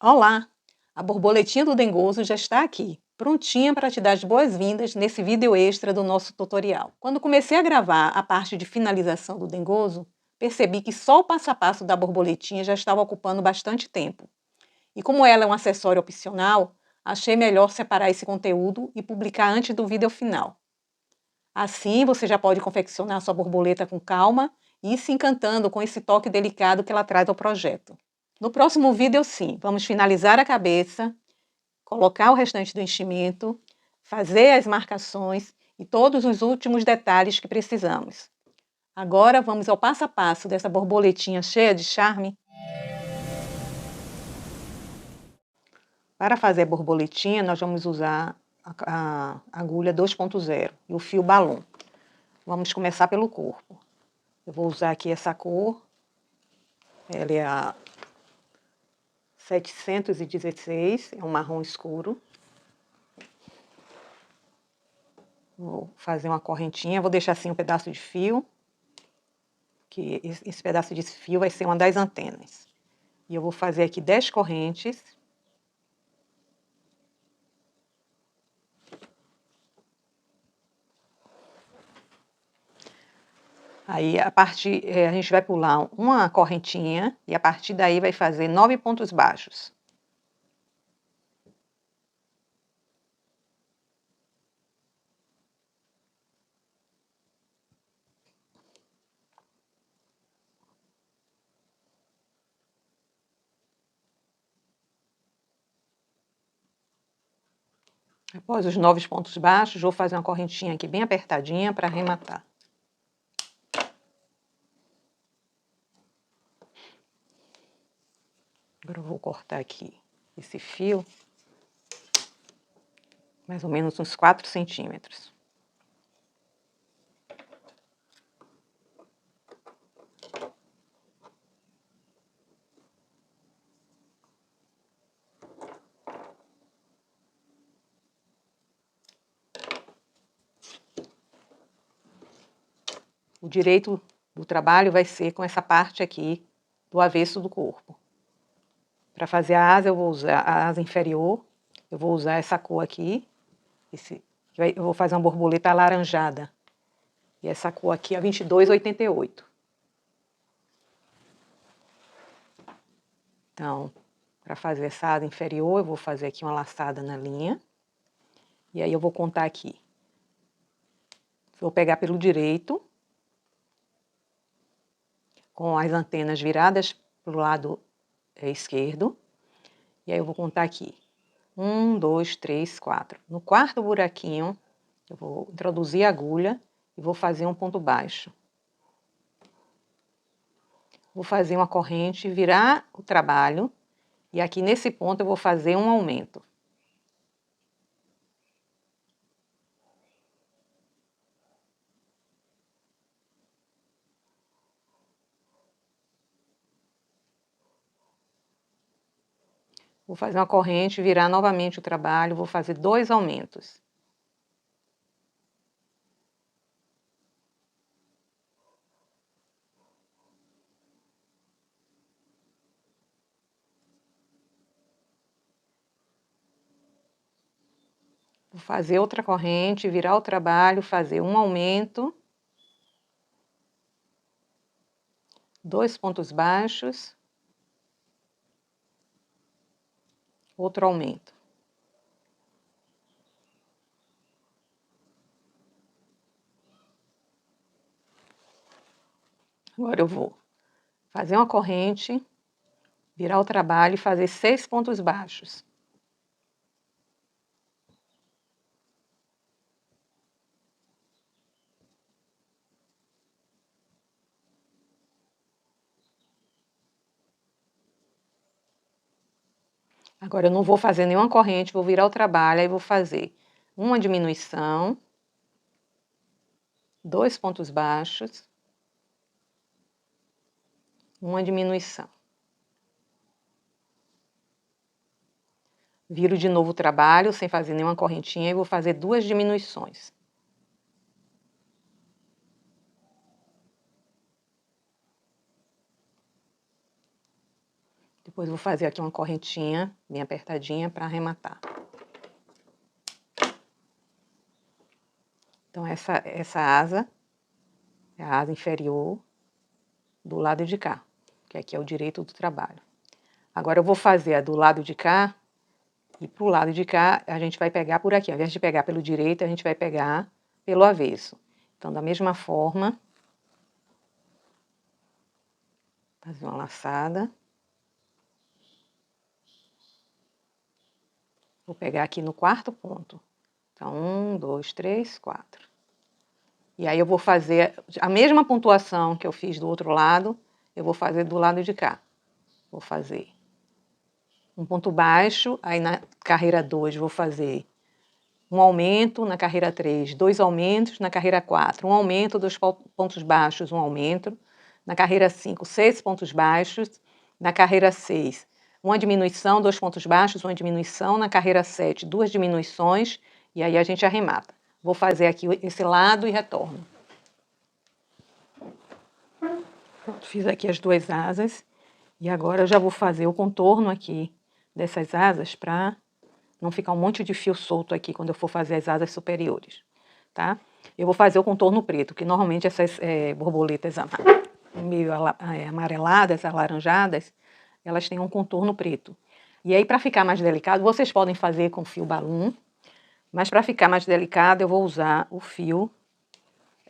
Olá! A borboletinha do Dengoso já está aqui, prontinha para te dar as boas-vindas nesse vídeo extra do nosso tutorial. Quando comecei a gravar a parte de finalização do Dengoso, percebi que só o passo a passo da borboletinha já estava ocupando bastante tempo. E como ela é um acessório opcional, achei melhor separar esse conteúdo e publicar antes do vídeo final. Assim, você já pode confeccionar sua borboleta com calma e ir se encantando com esse toque delicado que ela traz ao projeto. No próximo vídeo, sim, vamos finalizar a cabeça, colocar o restante do enchimento, fazer as marcações e todos os últimos detalhes que precisamos. Agora vamos ao passo a passo dessa borboletinha cheia de charme. Para fazer a borboletinha, nós vamos usar a agulha 2.0 e o fio balão. Vamos começar pelo corpo. Eu vou usar aqui essa cor, ela é a 716, é um marrom escuro. Vou fazer uma correntinha, vou deixar assim um pedaço de fio, que esse pedaço de fio vai ser uma das antenas. E eu vou fazer aqui 10 correntes. Aí a gente vai pular uma correntinha e a partir daí vai fazer 9 pontos baixos. Após os 9 pontos baixos, vou fazer uma correntinha aqui bem apertadinha para arrematar. Agora eu vou cortar aqui esse fio, mais ou menos uns 4 centímetros. O direito do trabalho vai ser com essa parte aqui do avesso do corpo. Para fazer a asa, eu vou usar a asa inferior, eu vou usar essa cor aqui, eu vou fazer uma borboleta alaranjada. E essa cor aqui é 2288. Então, para fazer essa asa inferior, eu vou fazer aqui uma laçada na linha. E aí eu vou contar aqui. Vou pegar pelo direito, com as antenas viradas para o lado esquerdo. E aí eu vou contar aqui. 1, 2, 3, 4. No quarto buraquinho, eu vou introduzir a agulha e vou fazer um ponto baixo. Vou fazer uma corrente, virar o trabalho, e aqui nesse ponto eu vou fazer um aumento. Vou fazer uma corrente, virar novamente o trabalho, vou fazer 2 aumentos. Vou fazer outra corrente, virar o trabalho, fazer um aumento. 2 pontos baixos. Outro aumento. Agora eu vou fazer uma corrente, virar o trabalho e fazer 6 pontos baixos. Agora eu não vou fazer nenhuma corrente, vou virar o trabalho, aí vou fazer uma diminuição, 2 pontos baixos, uma diminuição. Viro de novo o trabalho, sem fazer nenhuma correntinha, e vou fazer 2 diminuições. Depois vou fazer aqui uma correntinha bem apertadinha para arrematar. Então essa asa é a asa inferior do lado de cá, que aqui é o direito do trabalho. Agora eu vou fazer a do lado de cá, e pro lado de cá a gente vai pegar por aqui. Ao invés de pegar pelo direito, a gente vai pegar pelo avesso. Então, da mesma forma, fazer uma laçada. Vou pegar aqui no quarto ponto. Então, 1, 2, 3, 4. E aí eu vou fazer a mesma pontuação que eu fiz do outro lado, eu vou fazer do lado de cá. Vou fazer um ponto baixo, aí na carreira 2 vou fazer um aumento, na carreira 3, 2 aumentos, na carreira 4, um aumento, 2 pontos baixos, um aumento, na carreira 5, 6 pontos baixos, na carreira 6, uma diminuição, 2 pontos baixos, uma diminuição, na carreira 7, 2 diminuições, e aí a gente arremata. Vou fazer aqui esse lado e retorno. Pronto, fiz aqui as 2 asas, e agora eu já vou fazer o contorno aqui dessas asas para não ficar um monte de fio solto aqui quando eu for fazer as asas superiores, tá? Eu vou fazer o contorno preto, que normalmente essas borboletas meio amareladas, alaranjadas, elas têm um contorno preto. E aí, para ficar mais delicado, vocês podem fazer com fio balloon, mas para ficar mais delicado, eu vou usar o fio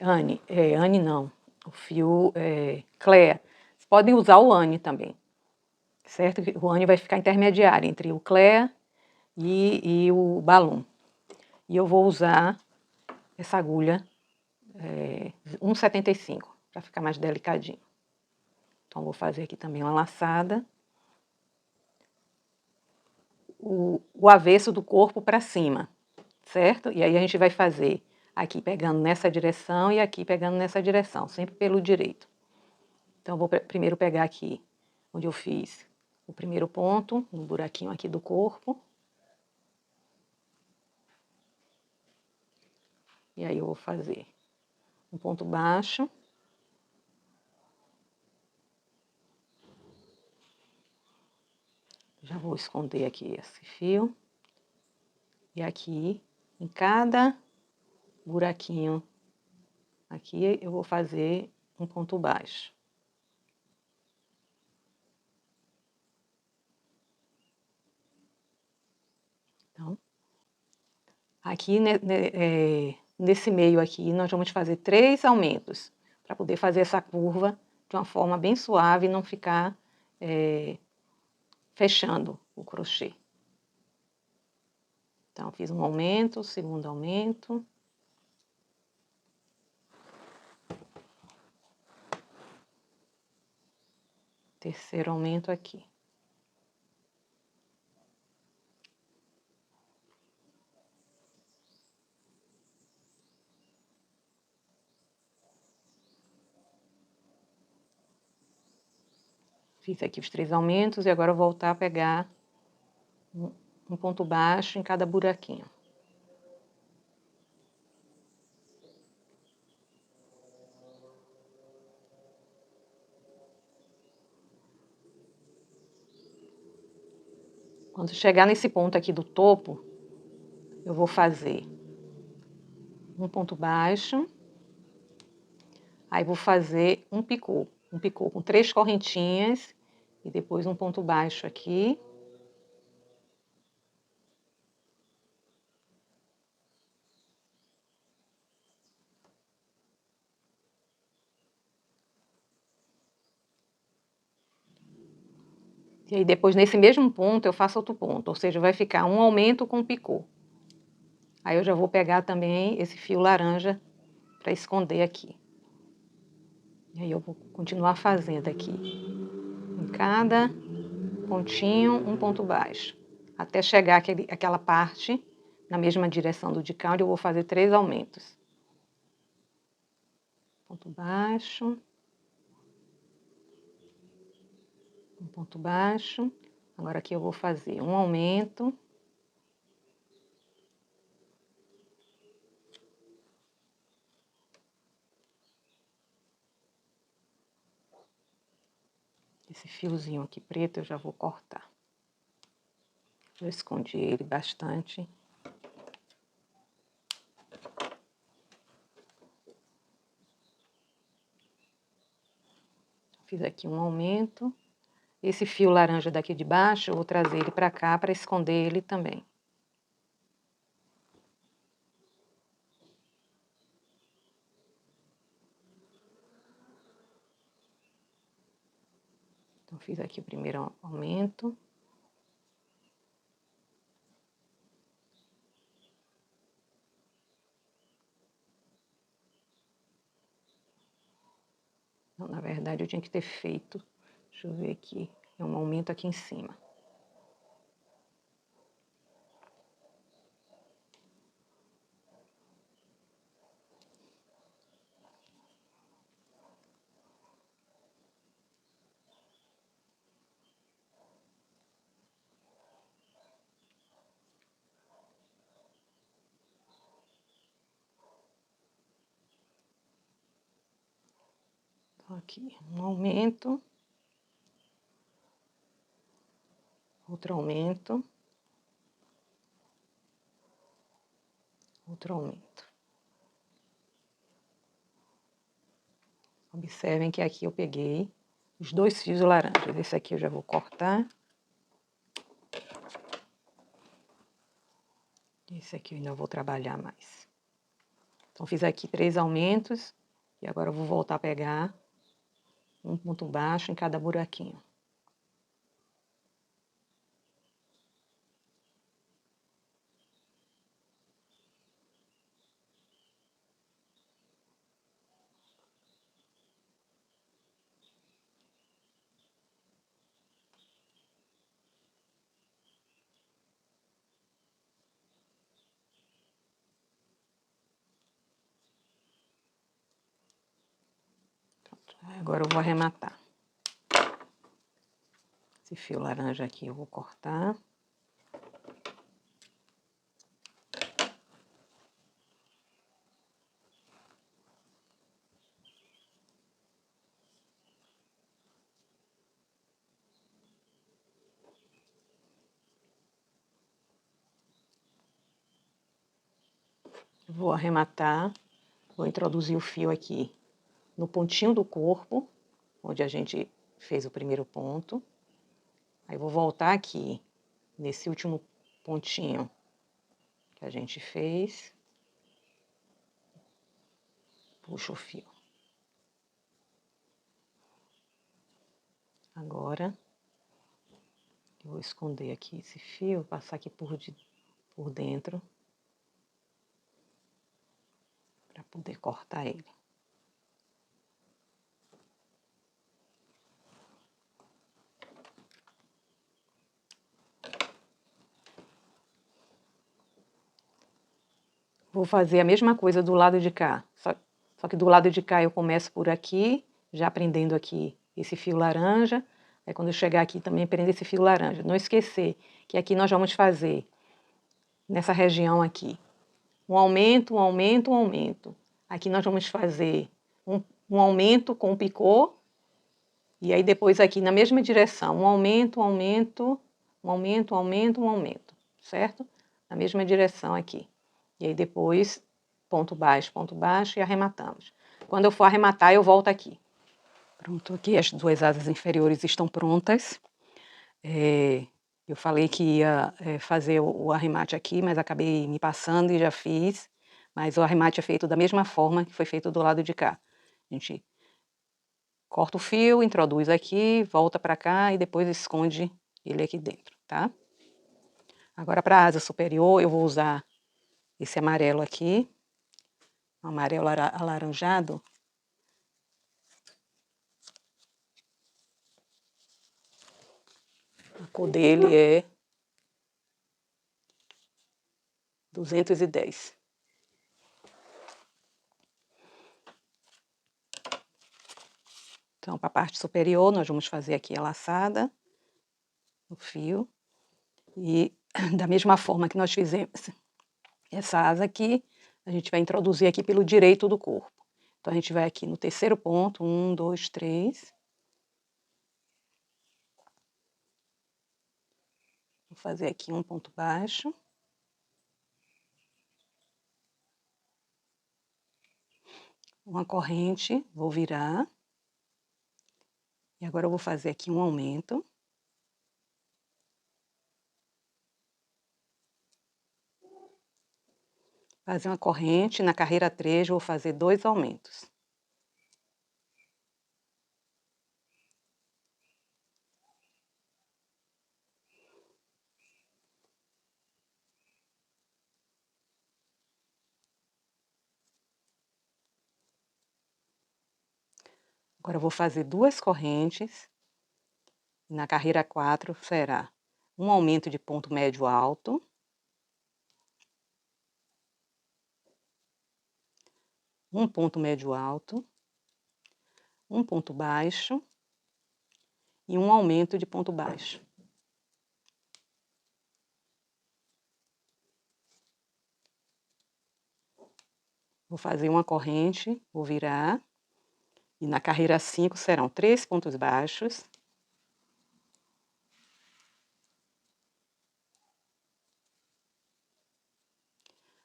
Anne não, o fio Clea. Vocês podem usar o Anne também, certo? O Anne vai ficar intermediário entre o Clea e o balão. E eu vou usar essa agulha 1,75 para ficar mais delicadinho. Então, vou fazer aqui também uma laçada. O avesso do corpo para cima, certo? E aí a gente vai fazer aqui pegando nessa direção e aqui pegando nessa direção, sempre pelo direito. Então, eu vou primeiro pegar aqui onde eu fiz o primeiro ponto, no buraquinho aqui do corpo. E aí eu vou fazer um ponto baixo. Já vou esconder aqui esse fio. E aqui, em cada buraquinho, aqui eu vou fazer um ponto baixo. Então, aqui nesse meio aqui, nós vamos fazer 3 aumentos, para poder fazer essa curva de uma forma bem suave e não ficar fechando o crochê. Então, fiz um aumento, segundo aumento. Terceiro aumento aqui. Fiz aqui os 3 aumentos e agora eu vou voltar a pegar um ponto baixo em cada buraquinho. Quando chegar nesse ponto aqui do topo, eu vou fazer um ponto baixo, aí vou fazer um picô com 3 correntinhas e depois um ponto baixo aqui. E aí depois nesse mesmo ponto eu faço outro ponto, ou seja, vai ficar um aumento com picô. Aí eu já vou pegar também esse fio laranja para esconder aqui. E aí eu vou continuar fazendo aqui. Em cada pontinho, um ponto baixo. Até chegar aquela parte na mesma direção do de cá, onde eu vou fazer 3 aumentos. Ponto baixo. Um ponto baixo. Agora aqui eu vou fazer um aumento. Esse fiozinho aqui preto eu já vou cortar. Já escondi ele bastante. Fiz aqui um aumento. Esse fio laranja daqui de baixo, eu vou trazer ele para cá para esconder ele também. Então, fiz aqui o primeiro aumento. Não, na verdade, eu tinha que ter feito. Deixa eu ver aqui. É um aumento aqui em cima. Aqui, um aumento, outro aumento, outro aumento. Observem que aqui eu peguei os 2 fios laranjas. Esse aqui eu já vou cortar. Esse aqui eu ainda vou trabalhar mais. Então, fiz aqui 3 aumentos e agora eu vou voltar a pegar um ponto baixo em cada buraquinho. Agora eu vou arrematar. Esse fio laranja aqui eu vou cortar. Vou arrematar, vou introduzir o fio aqui no pontinho do corpo, onde a gente fez o primeiro ponto. Aí vou voltar aqui, nesse último pontinho que a gente fez. Puxo o fio. Agora, eu vou esconder aqui esse fio, passar aqui por dentro, para poder cortar ele. Vou fazer a mesma coisa do lado de cá, só que do lado de cá eu começo por aqui, já prendendo aqui esse fio laranja. Aí quando eu chegar aqui também prendo esse fio laranja. Não esquecer que aqui nós vamos fazer, nessa região aqui, um aumento, um aumento, um aumento. Aqui nós vamos fazer um aumento com o picô, e aí depois aqui na mesma direção, um aumento, um aumento, um aumento, um aumento, um aumento, certo? Na mesma direção aqui. E aí depois, ponto baixo e arrematamos. Quando eu for arrematar, eu volto aqui. Pronto, aqui as 2 asas inferiores estão prontas. Eu falei que ia fazer o arremate aqui, mas acabei me passando e já fiz. Mas o arremate é feito da mesma forma que foi feito do lado de cá. A gente corta o fio, introduz aqui, volta para cá e depois esconde ele aqui dentro, tá? Agora para a asa superior eu vou usar esse amarelo aqui, um amarelo alaranjado. A cor dele é 210. Então, para a parte superior, nós vamos fazer aqui a laçada no fio. E da mesma forma que nós fizemos essa asa aqui, a gente vai introduzir aqui pelo direito do corpo. Então, a gente vai aqui no terceiro ponto, 1, 2, 3. fazer aqui um ponto baixo. Uma corrente, vou virar. E agora eu vou fazer aqui um aumento. Fazer uma corrente, na carreira 3 vou fazer 2 aumentos. Agora eu vou fazer 2 correntes. Na carreira 4 será um aumento de ponto médio alto. Um ponto médio alto. Um ponto baixo. E um aumento de ponto baixo. Vou fazer uma corrente, vou virar. E na carreira 5 serão 3 pontos baixos.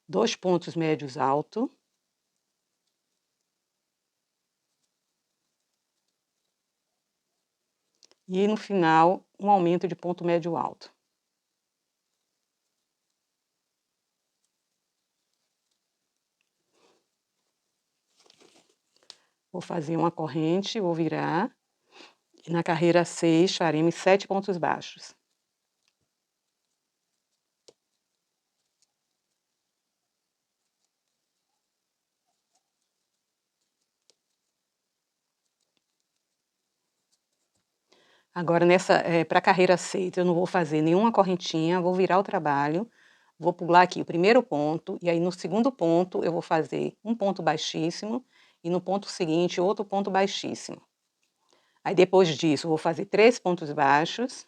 2 pontos médios altos. E no final, um aumento de ponto médio alto. Vou fazer uma corrente, vou virar. E na carreira 6 faremos 7 pontos baixos. Agora, para a carreira 6, eu não vou fazer nenhuma correntinha, vou virar o trabalho, vou pular aqui o primeiro ponto, e aí no segundo ponto eu vou fazer um ponto baixíssimo, e no ponto seguinte outro ponto baixíssimo. Aí depois disso eu vou fazer 3 pontos baixos.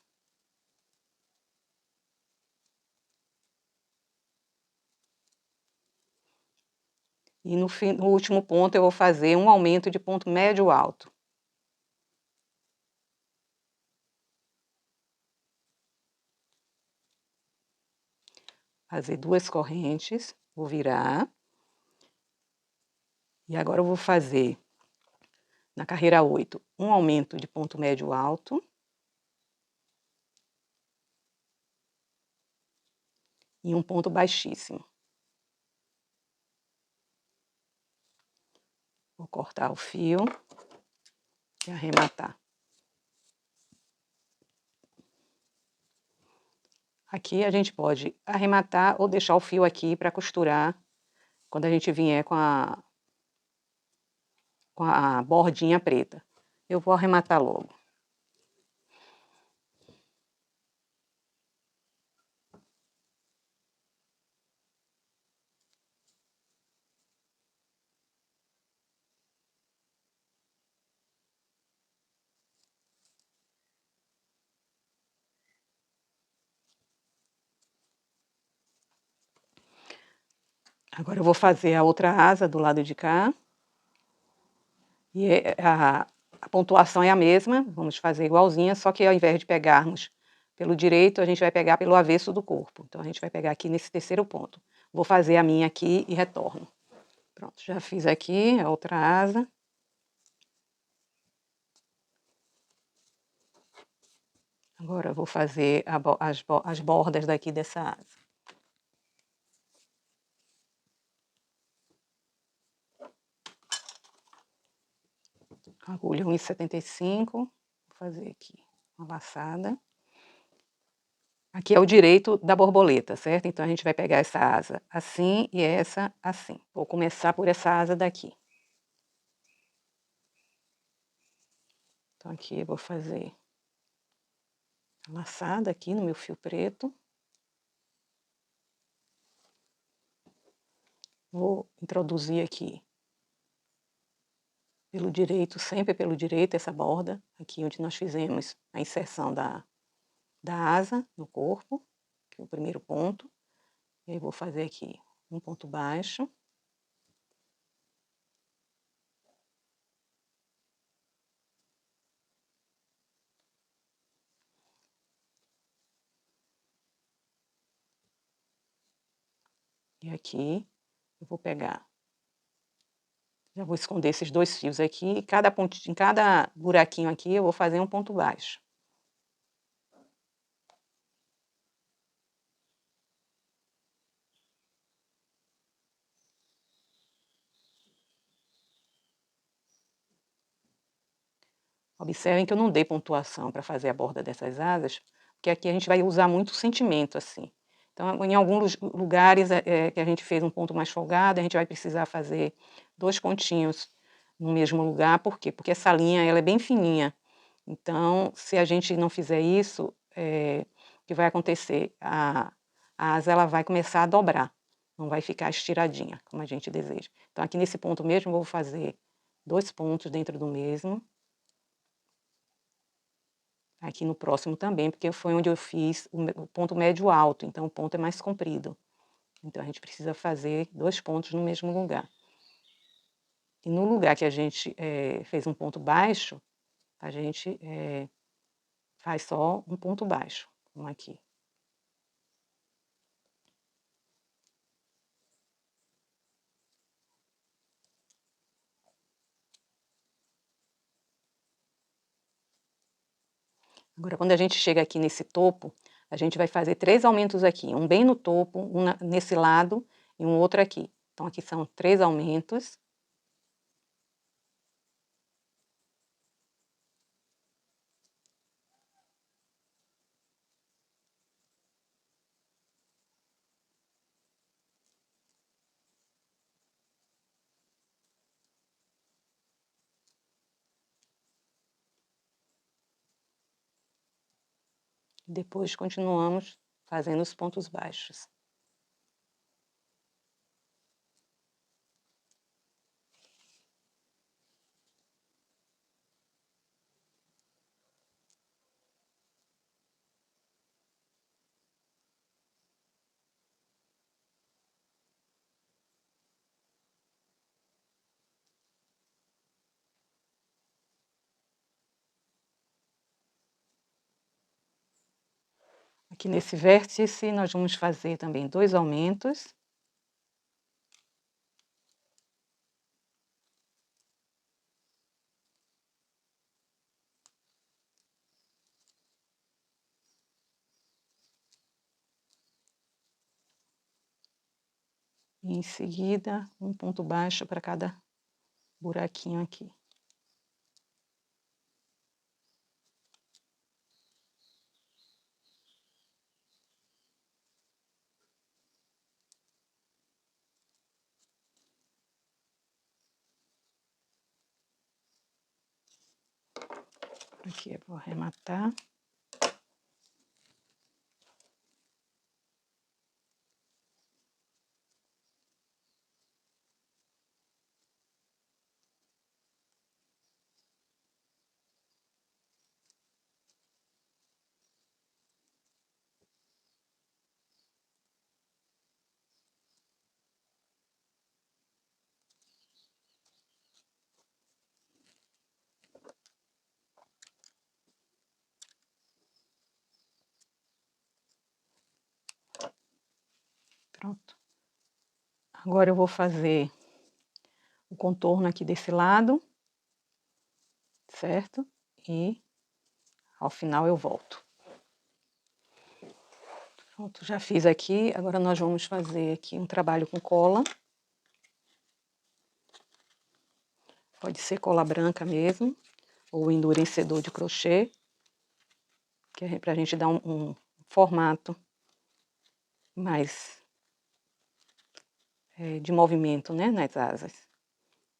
E no último ponto eu vou fazer um aumento de ponto médio alto. Fazer 2 correntes, vou virar. E agora eu vou fazer, na carreira 8, um aumento de ponto médio alto. E um ponto baixíssimo. Vou cortar o fio e arrematar. Aqui a gente pode arrematar ou deixar o fio aqui para costurar quando a gente vier com a bordinha preta. Eu vou arrematar logo. Agora eu vou fazer a outra asa do lado de cá. E a pontuação é a mesma, vamos fazer igualzinha, só que ao invés de pegarmos pelo direito, a gente vai pegar pelo avesso do corpo. Então, a gente vai pegar aqui nesse terceiro ponto. Vou fazer a minha aqui e retorno. Pronto, já fiz aqui a outra asa. Agora, eu vou fazer as bordas daqui dessa asa. Agulha 1,75, vou fazer aqui uma laçada. Aqui é o direito da borboleta, certo? Então, a gente vai pegar essa asa assim e essa assim. Vou começar por essa asa daqui. Então, aqui eu vou fazer a laçada aqui no meu fio preto. Vou introduzir aqui pelo direito, sempre pelo direito, essa borda, aqui onde nós fizemos a inserção da asa no corpo, que é o primeiro ponto. E aí vou fazer aqui um ponto baixo. E aqui eu vou pegar, já vou esconder esses 2 fios aqui, e em cada buraquinho aqui eu vou fazer um ponto baixo. Observem que eu não dei pontuação para fazer a borda dessas asas, porque aqui a gente vai usar muito sentimento, assim. Então, em alguns lugares que a gente fez um ponto mais folgado, a gente vai precisar fazer 2 pontinhos no mesmo lugar. Por quê? Porque essa linha ela é bem fininha. Então, se a gente não fizer isso, o que vai acontecer? A asa ela vai começar a dobrar, não vai ficar estiradinha, como a gente deseja. Então, aqui nesse ponto mesmo, eu vou fazer 2 pontos dentro do mesmo. Aqui no próximo também, porque foi onde eu fiz o ponto médio alto, então o ponto é mais comprido. Então a gente precisa fazer 2 pontos no mesmo lugar. E no lugar que a gente fez um ponto baixo, a gente faz só um ponto baixo, como aqui. Agora, quando a gente chega aqui nesse topo, a gente vai fazer 3 aumentos aqui, um bem no topo, um nesse lado e um outro aqui. Então aqui são 3 aumentos. Depois continuamos fazendo os pontos baixos. Aqui nesse vértice, nós vamos fazer também 2 aumentos. E em seguida, um ponto baixo para cada buraquinho aqui. Aqui eu vou arrematar. Pronto. Agora eu vou fazer o contorno aqui desse lado, certo? E ao final eu volto. Pronto, já fiz aqui, agora nós vamos fazer aqui um trabalho com cola. Pode ser cola branca mesmo, ou endurecedor de crochê, que é pra gente dar um formato mais de movimento, né, nas asas.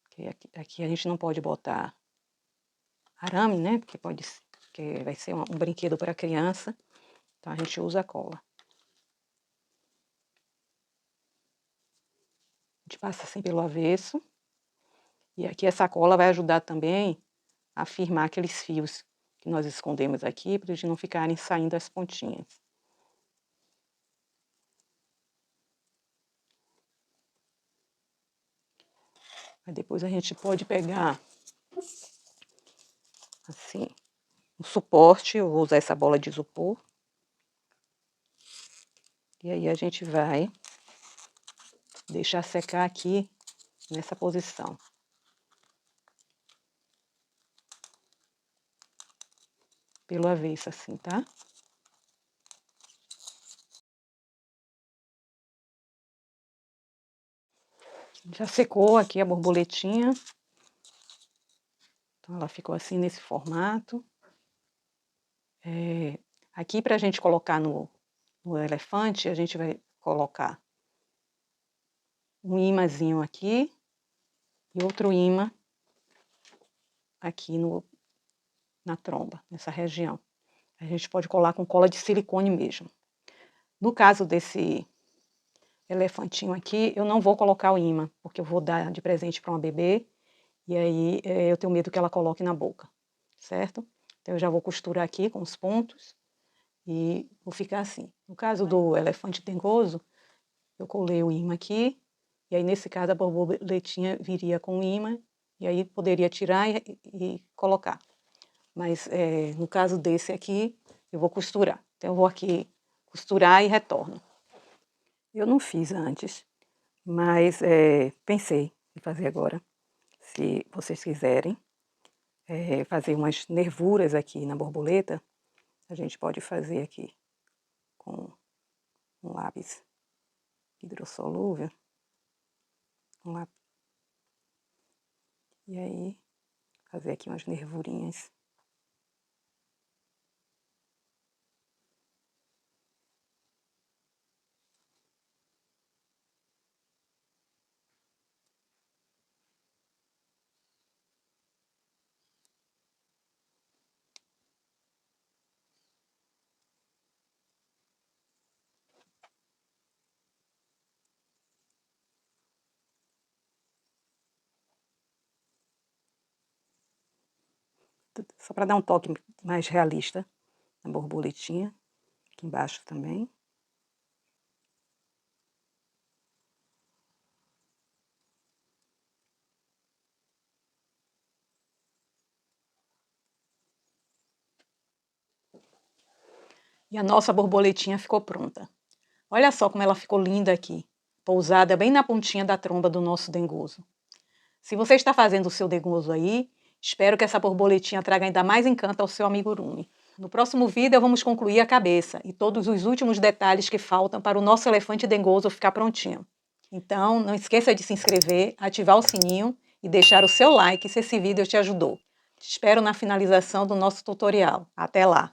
Porque aqui a gente não pode botar arame, né, porque vai ser um brinquedo para criança, então a gente usa cola. A gente passa assim pelo avesso, e aqui essa cola vai ajudar também a firmar aqueles fios que nós escondemos aqui, para eles não ficarem saindo as pontinhas. Aí depois a gente pode pegar, assim, um suporte, eu vou usar essa bola de isopor. E aí a gente vai deixar secar aqui nessa posição. Pelo avesso assim, tá? Já secou aqui a borboletinha. Então ela ficou assim nesse formato. Aqui para a gente colocar no elefante, a gente vai colocar um imãzinho aqui e outro imã aqui na tromba, nessa região. A gente pode colar com cola de silicone mesmo. No caso desse elefantinho aqui, eu não vou colocar o imã, porque eu vou dar de presente para uma bebê, e aí eu tenho medo que ela coloque na boca, certo? Então eu já vou costurar aqui com os pontos e vou ficar assim. No caso do elefante dengoso, eu colei o imã aqui, e aí nesse caso a borboletinha viria com o imã, e aí poderia tirar e colocar. Mas no caso desse aqui, eu vou costurar. Então eu vou aqui costurar e retorno. Eu não fiz antes, mas pensei em fazer agora. Se vocês quiserem fazer umas nervuras aqui na borboleta, a gente pode fazer aqui com um lápis hidrossolúvel. E aí, fazer aqui umas nervurinhas. Só para dar um toque mais realista na borboletinha, aqui embaixo também. E a nossa borboletinha ficou pronta. Olha só como ela ficou linda aqui, pousada bem na pontinha da tromba do nosso dengoso. Se você está fazendo o seu dengoso aí, espero que essa borboletinha traga ainda mais encanto ao seu amigurumi. No próximo vídeo vamos concluir a cabeça e todos os últimos detalhes que faltam para o nosso elefante dengoso ficar prontinho. Então, não esqueça de se inscrever, ativar o sininho e deixar o seu like se esse vídeo te ajudou. Te espero na finalização do nosso tutorial. Até lá!